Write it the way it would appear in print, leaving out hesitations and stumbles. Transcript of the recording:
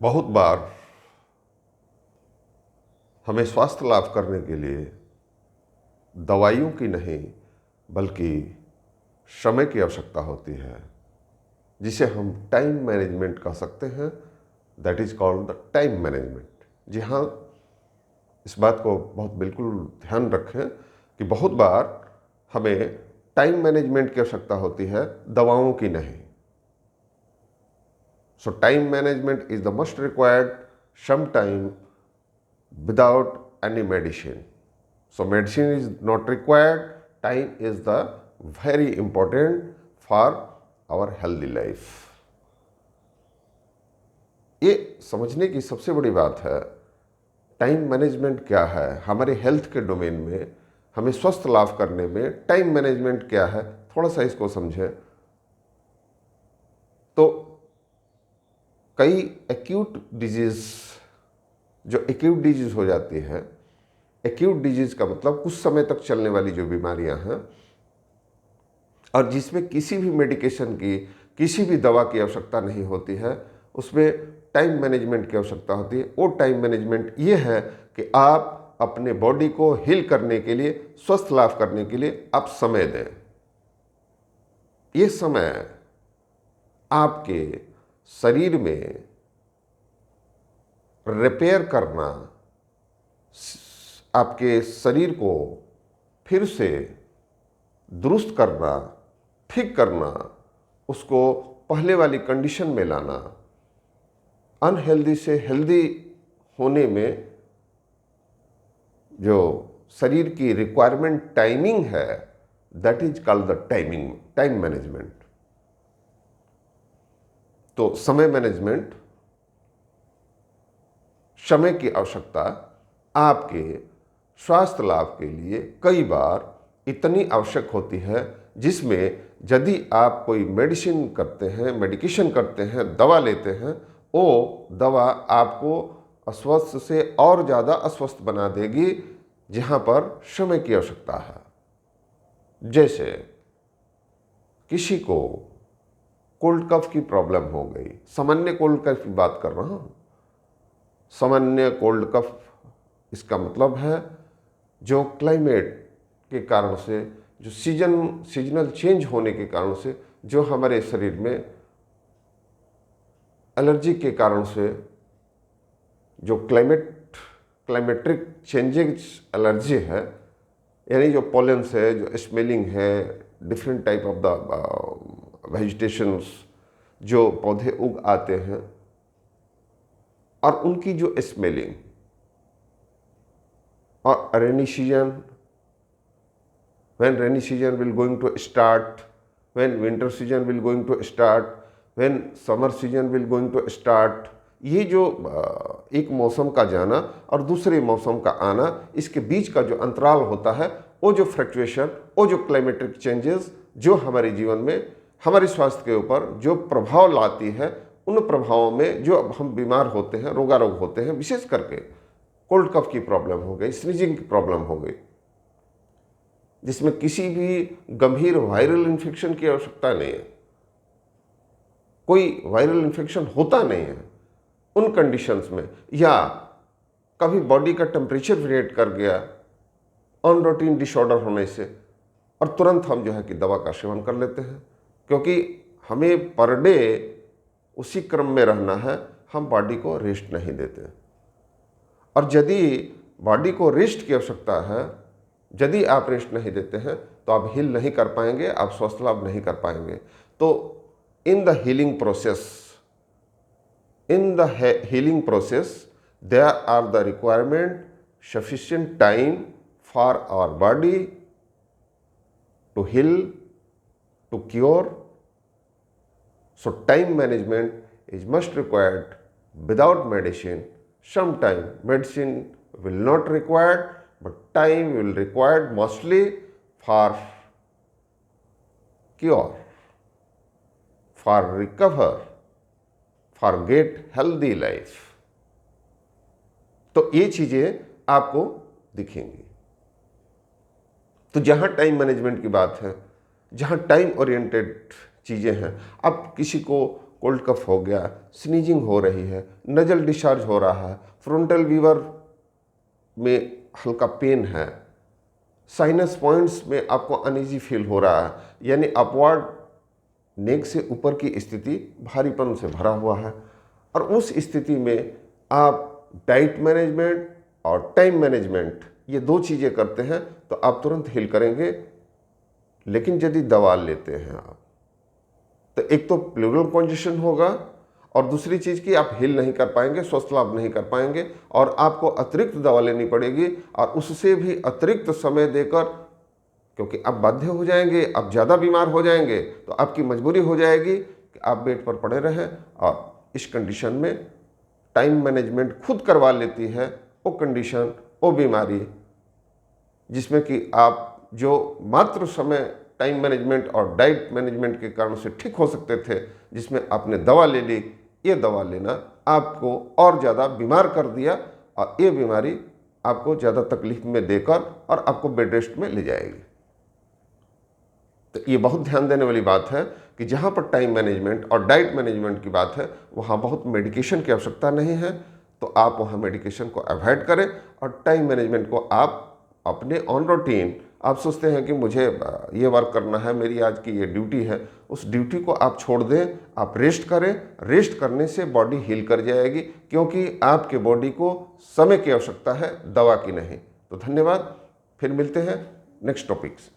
बहुत बार हमें स्वास्थ्य लाभ करने के लिए दवाइयों की नहीं बल्कि समय की आवश्यकता होती है, जिसे हम टाइम मैनेजमेंट कह सकते हैं। That is called the time management. जी हाँ, इस बात को बहुत बिल्कुल ध्यान रखें कि बहुत बार हमें टाइम मैनेजमेंट की आवश्यकता होती है, दवाओं की नहीं। So time management is the must required some time without any medicine. So medicine is not required. Time is the very important for our healthy life. ये समझने की सबसे बड़ी बात है, टाइम मैनेजमेंट क्या है हमारे हेल्थ के डोमेन में, हमें स्वस्थ लाभ करने में टाइम मैनेजमेंट क्या है, थोड़ा सा इसको समझें। तो कई एक्यूट डिजीज, जो एक्यूट डिजीज हो जाती है, एक्यूट डिजीज का मतलब कुछ समय तक चलने वाली जो बीमारियां हैं और जिसमें किसी भी मेडिकेशन की, किसी भी दवा की आवश्यकता नहीं होती है, उसमें टाइम मैनेजमेंट की आवश्यकता होती है। वो टाइम मैनेजमेंट ये है कि आप अपने बॉडी को हील करने के लिए, स्वस्थ लाभ करने के लिए आप समय दें। ये समय आपके शरीर में रिपेयर करना, आपके शरीर को फिर से दुरुस्त करना, ठीक करना, उसको पहले वाली कंडीशन में लाना, अनहेल्दी से हेल्दी होने में जो शरीर की रिक्वायरमेंट टाइमिंग है, that is called the time management. तो समय मैनेजमेंट, समय की आवश्यकता आपके स्वास्थ्य लाभ के लिए कई बार इतनी आवश्यक होती है, जिसमें यदि आप कोई मेडिकेशन करते हैं, दवा लेते हैं, वो दवा आपको अस्वस्थ से और ज़्यादा अस्वस्थ बना देगी, जहाँ पर समय की आवश्यकता है। जैसे किसी को कोल्ड कफ की प्रॉब्लम हो गई, सामान्य कोल्ड कफ की बात कर रहा हूँ। सामान्य कोल्ड कफ, इसका मतलब है जो क्लाइमेट के कारण से, जो सीजनल चेंज होने के कारण से, जो हमारे शरीर में एलर्जी के कारण से, जो क्लाइमेट्रिक चेंजेस एलर्जी है, यानी जो पॉलेंस है, जो स्मेलिंग है, different type of the vegetations, जो पौधे उग आते हैं और उनकी जो स्मेलिंग, और rainy season, when rainy season will going to start, when winter season will going to start, when summer season will going to start, ये जो एक मौसम का जाना और दूसरे मौसम का आना, इसके बीच का जो अंतराल होता है, वो जो फ्लक्चुएशन, वो जो क्लाइमेटिक चेंजेस जो हमारे जीवन में, हमारे स्वास्थ्य के ऊपर जो प्रभाव लाती है, उन प्रभावों में जो हम बीमार होते हैं, रोगारोग होते हैं, विशेष करके कोल्ड कफ की प्रॉब्लम हो गई, स्नीजिंग की प्रॉब्लम हो गई, जिसमें किसी भी गंभीर वायरल इन्फेक्शन की आवश्यकता नहीं है, कोई वायरल इन्फेक्शन होता नहीं है, उन कंडीशंस में, या कभी बॉडी का टेम्परेचर वेरिएट कर गया अन रूटीन डिसऑर्डर होने से, और तुरंत हम जो है कि दवा का सेवन कर लेते हैं, क्योंकि हमें पर डे उसी क्रम में रहना है, हम बॉडी को रेस्ट नहीं देते। और यदि बॉडी को रेस्ट की आवश्यकता है, यदि आप रेस्ट नहीं देते हैं, तो आप हील नहीं कर पाएंगे, आप स्वस्थ लाभ नहीं कर पाएंगे। तो in the healing process there are the requirement sufficient time for our body to heal, to cure. So time management is must required without medicine. Sometime medicine will not required, but time will required mostly for cure, for recover, for get healthy life. तो ये चीजें आपको दिखेंगी। तो जहां time management की बात है, जहां टाइम ओरिएंटेड चीजें हैं, अब किसी को कोल्ड कफ हो गया, स्नीजिंग हो रही है, नजल डिस्चार्ज हो रहा है, फ्रंटल वीवर में हल्का पेन है, साइनस पॉइंट्स में आपको अनईजी फील हो रहा है, यानी अपवर्ड नेक से ऊपर की स्थिति भारीपन से भरा हुआ है, और उस स्थिति में आप डाइट मैनेजमेंट और टाइम मैनेजमेंट ये दो चीज़ें करते हैं तो आप तुरंत हील करेंगे। लेकिन यदि दवा लेते हैं आप तो एक तो प्लूरल कंजेशन होगा और दूसरी चीज़ कि आप हील नहीं कर पाएंगे, स्वस्थ लाभ नहीं कर पाएंगे, और आपको अतिरिक्त दवा लेनी पड़ेगी और उससे भी अतिरिक्त समय देकर, क्योंकि आप बाध्य हो जाएंगे, आप ज़्यादा बीमार हो जाएंगे तो आपकी मजबूरी हो जाएगी कि आप बेड पर पड़े रहें। और इस कंडीशन में टाइम मैनेजमेंट खुद करवा लेती है वो कंडीशन, वो बीमारी जिसमें कि आप जो मात्र समय टाइम मैनेजमेंट और डाइट मैनेजमेंट के कारण से ठीक हो सकते थे, जिसमें आपने दवा ले ली, ये दवा लेना आपको और ज़्यादा बीमार कर दिया और ये बीमारी आपको ज़्यादा तकलीफ में देकर और आपको बेड रेस्ट में ले जाएगी। तो ये बहुत ध्यान देने वाली बात है कि जहाँ पर टाइम मैनेजमेंट और डाइट मैनेजमेंट की बात है वहाँ बहुत मेडिकेशन की आवश्यकता नहीं है, तो आप वहाँ मेडिकेशन को अवॉइड करें और टाइम मैनेजमेंट को आप अपने ऑन रूटीन, आप सोचते हैं कि मुझे ये वर्क करना है, मेरी आज की ये ड्यूटी है, उस ड्यूटी को आप छोड़ दें, आप रेस्ट करें। रेस्ट करने से बॉडी हील कर जाएगी, क्योंकि आपके बॉडी को समय की आवश्यकता है, दवा की नहीं। तो धन्यवाद, फिर मिलते हैं नेक्स्ट टॉपिक्स।